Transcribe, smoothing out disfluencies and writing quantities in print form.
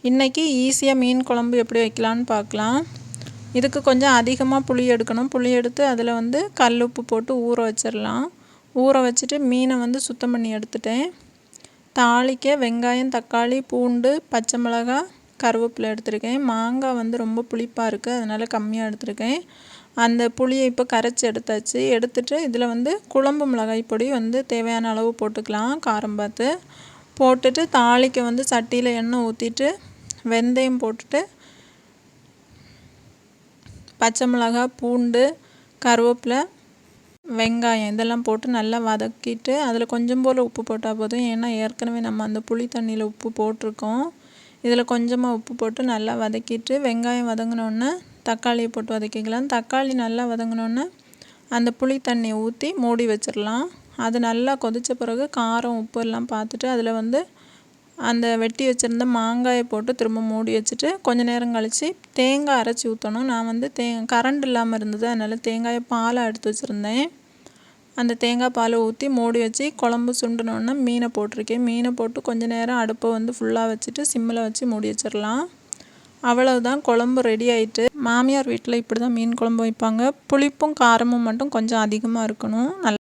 இன்றைக்கி ஈஸியாக மீன் குழம்பு எப்படி வைக்கலான்னு பார்க்கலாம். இதுக்கு கொஞ்சம் அதிகமாக புளி எடுக்கணும். புளி எடுத்து அதில் வந்து கல் உப்பு போட்டு ஊற வச்சிடலாம். ஊற வச்சுட்டு மீனை சுத்தம் பண்ணி எடுத்துட்டேன். தாளிக்க வெங்காயம், தக்காளி, பூண்டு, பச்சை மிளகாய், கருவேப்பிலை எடுத்திருக்கேன். மாங்காய் ரொம்ப புளிப்பாக இருக்குது, அதனால் கம்மியாக எடுத்திருக்கேன். அந்த புளியை இப்போ கரைச்சி எடுத்தாச்சு. எடுத்துட்டு இதில் குழம்பு மிளகாய் பொடி தேவையான அளவு போட்டுக்கலாம், காரம் பார்த்து. போட்டுட்டு தாளிக்க சட்டியில் எண்ணெய் ஊற்றிட்டு வெந்தயம் போட்டுட்டு பச்சை மிளகாய், பூண்டு, கருவேப்பிலை, வெங்காயம் இதெல்லாம் போட்டு நல்லா வதக்கிட்டு அதில் கொஞ்சம் போல் உப்பு போட்டால் போதும். ஏன்னா ஏற்கனவே நம்ம அந்த புளி தண்ணியில் உப்பு போட்டிருக்கோம். இதில் கொஞ்சமாக உப்பு போட்டு நல்லா வதக்கிட்டு வெங்காயம் வதங்கினோன்னே தக்காளியை போட்டு வதக்கிக்கலாம். தக்காளி நல்லா வதங்கினோன்னே அந்த புளி தண்ணியை ஊற்றி மூடி வச்சிடலாம். அது நல்லா கொதித்த பிறகு காரம் உப்பு எல்லாம் பார்த்துட்டு அதில் அந்த வெட்டி வச்சுருந்த மாங்காயை போட்டு திரும்ப மூடி வச்சுட்டு கொஞ்சம் நேரம் கழித்து தேங்காய் அரைச்சி ஊற்றணும். நான் கரண்ட் இல்லாமல் இருந்தது, அதனால் தேங்காயை பாலாக எடுத்து வச்சுருந்தேன். அந்த தேங்காய் பாலை ஊற்றி மூடி வச்சு குழம்பு சுண்டினோன்னே மீனை போட்டிருக்கேன். மீனை போட்டு கொஞ்சம் நேரம் அடுப்பை ஃபுல்லாக வச்சுட்டு சிம்மில் வச்சு மூடி வச்சிடலாம். அவ்வளவுதான், குழம்பு ரெடி ஆகிட்டு. மாமியார் வீட்டில் இப்படி தான் மீன் குழம்பு வைப்பாங்க. புளிப்பும் காரமும் மட்டும் கொஞ்சம் அதிகமாக இருக்கணும்.